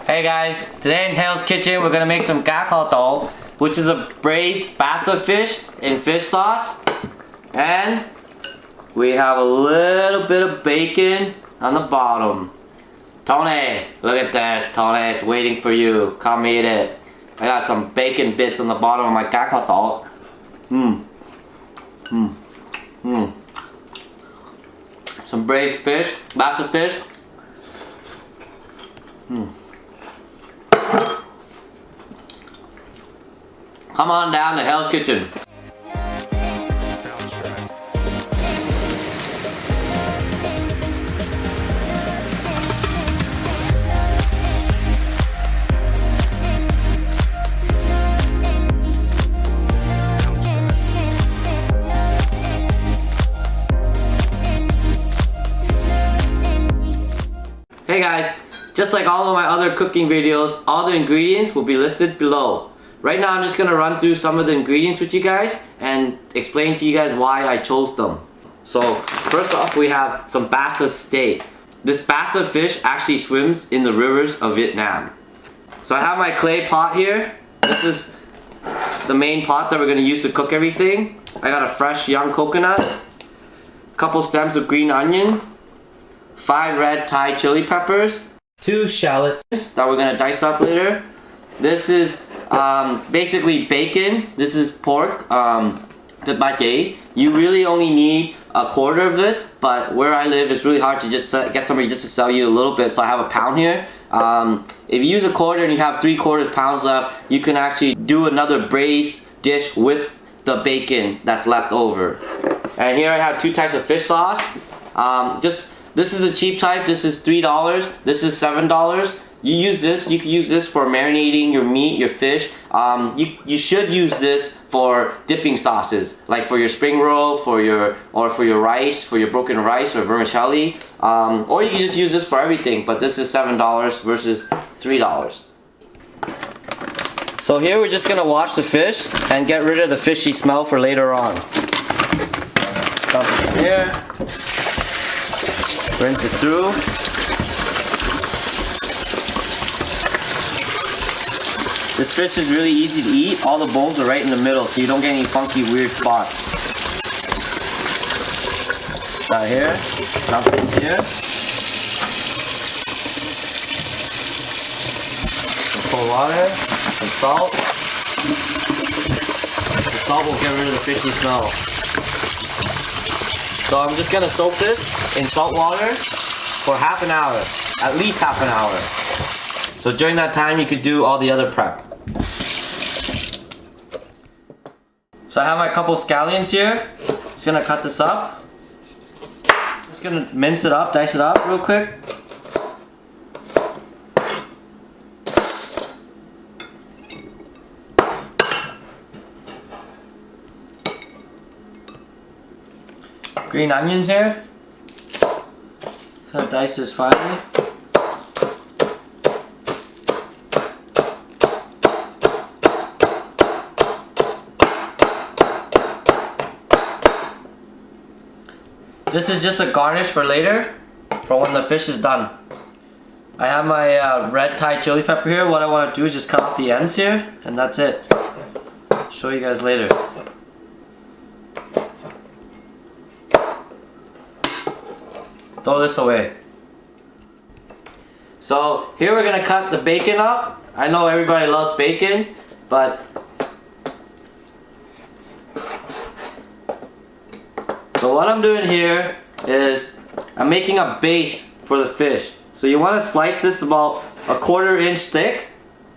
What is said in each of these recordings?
Hey guys, today in Hale's Kitchen we're gonna make some Cách, which is a braised Basa fish in fish sauce. And we have a little bit of bacon on the bottom. Tony, look at this. Tony, it's waiting for you. Come eat it. I got some bacon bits on the bottom of my Cách. Some braised fish, Basa fish. Come on down to Hale's Kitchen. Hey guys, just like all of my other cooking videos, all the ingredients will be listed below. Right now I'm just going to run through some of the ingredients with you guys and explain to you guys why I chose them. So first off, we have some Basa steak. This Basa fish actually swims in the rivers of Vietnam. So I have my clay pot here. This is the main pot that we're going to use to cook everything. I got a fresh young coconut, a couple stems of green onion, 5 red Thai chili peppers, 2 shallots that we're going to dice up later. This is basically bacon. This is pork. You really only need a quarter of this, but where I live it's really hard to just get somebody just to sell you a little bit, so I have a pound here. If you use a quarter and you have 3/4 pounds left, you can actually do another braised dish with the bacon that's left over. And here I have 2 types of fish sauce. This is a cheap type. This is $3. This is $7. You can use this for marinating your meat, your fish. You should use this for dipping sauces, like for your spring roll, for your rice, for your broken rice or vermicelli. Or you can just use this for everything, but this is $7 versus $3. So here we're just gonna wash the fish and get rid of the fishy smell for later on. Stuff it in here. Rinse it through. This fish is really easy to eat. All the bones are right in the middle, so you don't get any funky, weird spots. Got here, dump it in here. Some cold water, some salt. The salt will get rid of the fishy smell. So I'm just gonna soak this in salt water for half an hour, at least half an hour. So during that time you could do all the other prep. So I have my couple scallions here. Just gonna cut this up. Just gonna mince it up, dice it up real quick. Green onions here. So dice this finely. This is just a garnish for later, for when the fish is done. I have my red Thai chili pepper here. What I want to do is just cut off the ends here, and that's it. Show you guys later. Throw this away. So here we're gonna cut the bacon up. I know everybody loves bacon, but so what I'm doing here is I'm making a base for the fish. So you want to slice this about 1/4 inch thick,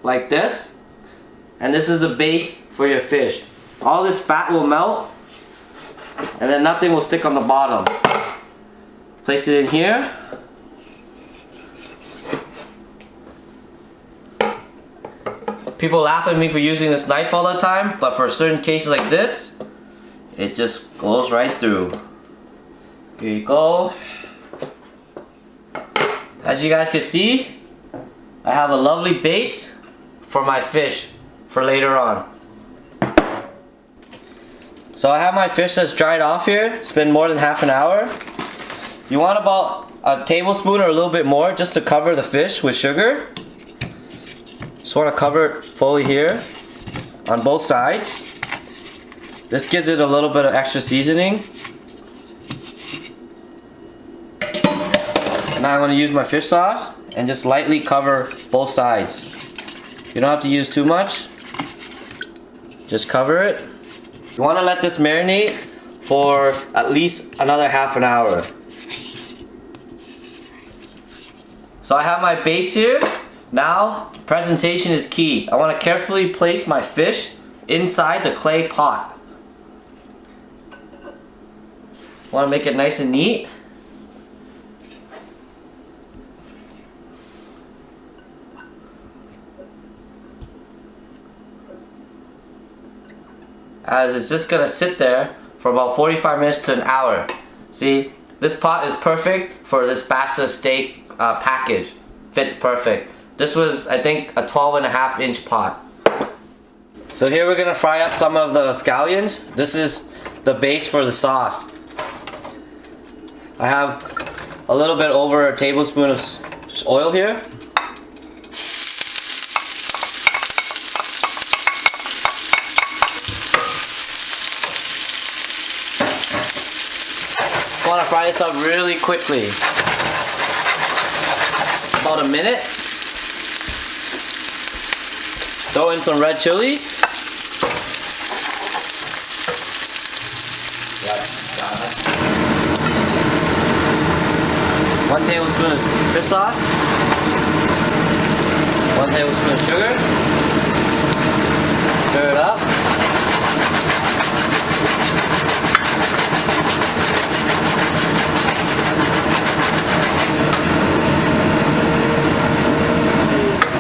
like this. And this is the base for your fish. All this fat will melt, and then nothing will stick on the bottom. Place it in here. People laugh at me for using this knife all the time, but for certain cases like this, it just goes right through. Here you go. As you guys can see, I have a lovely base for my fish for later on. So I have my fish that's dried off here. It's been more than half an hour. You want about a tablespoon or a little bit more just to cover the fish with sugar. Just want to cover it fully here on both sides. This gives it a little bit of extra seasoning. Now I'm going to use my fish sauce and just lightly cover both sides. You don't have to use too much. Just cover it. You want to let this marinate for at least another half an hour. So I have my base here. Now, presentation is key. I want to carefully place my fish inside the clay pot. Want to make it nice and neat. As it's just gonna sit there for about 45 minutes to an hour. See, this pot is perfect for this Basa steak package. Fits perfect. This was, I think, a 12.5-inch pot. So here we're gonna fry up some of the scallions. This is the base for the sauce. I have a little bit over a tablespoon of oil here. I want to fry this up really quickly. About a minute. Throw in some red chilies. One tablespoon of fish sauce. 1 tablespoon of sugar. Stir it up.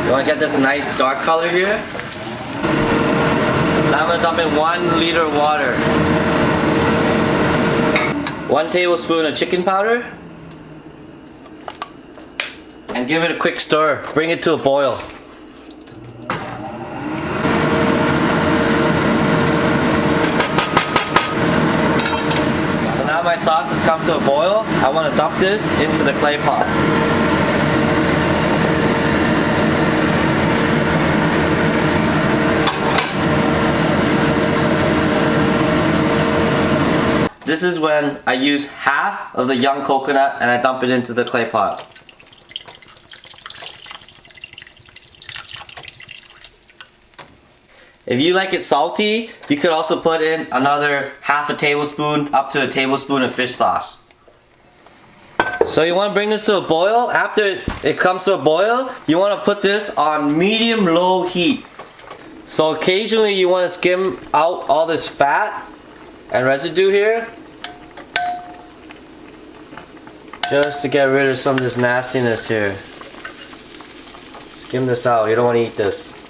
You want to get this nice dark color here. Now I'm going to dump in 1 liter of water. 1 tablespoon of chicken powder. And give it a quick stir. Bring it to a boil. So now my sauce has come to a boil. I want to dump this into the clay pot. This is when I use half of the young coconut and I dump it into the clay pot. If you like it salty, you could also put in another half a tablespoon up to a tablespoon of fish sauce. So you want to bring this to a boil. After it comes to a boil, you want to put this on medium-low heat. So occasionally you want to skim out all this fat and residue here, just to get rid of some of this nastiness here. Skim this out, you don't want to eat this.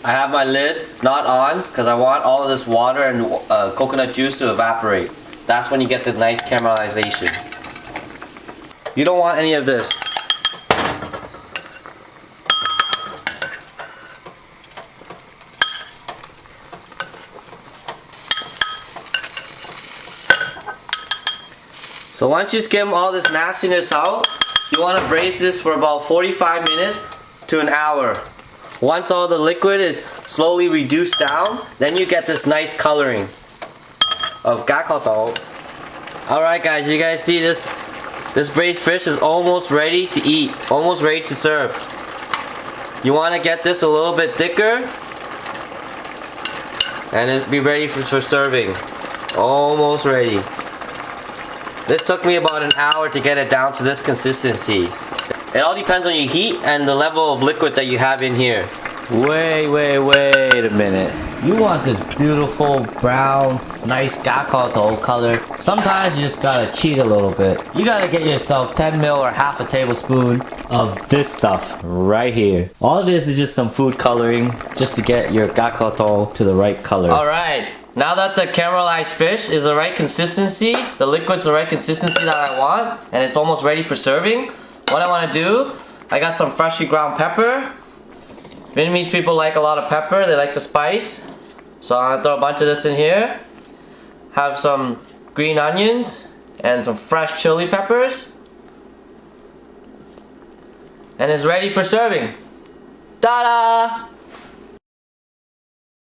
I have my lid not on because I want all of this water and coconut juice to evaporate. That's when you get the nice caramelization. You don't want any of this. So once you skim all this nastiness out, you want to braise this for about 45 minutes to an hour. Once all the liquid is slowly reduced down, then you get this nice coloring of gakkoto. Alright guys, you guys see this? This braised fish is almost ready to eat, almost ready to serve. You want to get this a little bit thicker and it's be ready for serving. Almost ready. This took me about an hour to get it down to this consistency. It all depends on your heat and the level of liquid that you have in here. Wait a minute. You want this beautiful brown, nice gakkoto color. Sometimes you just gotta cheat a little bit. You gotta get yourself 10 ml or half a tablespoon of this stuff right here. All of this is just some food coloring just to get your gakkoto to the right color. Alright. Now that the caramelized fish is the right consistency, the liquid's the right consistency that I want, and it's almost ready for serving, what I want to do, I got some freshly ground pepper. Vietnamese people like a lot of pepper, they like the spice. So I'm going to throw a bunch of this in here. Have some green onions and some fresh chili peppers. and is ready for serving. Ta-da!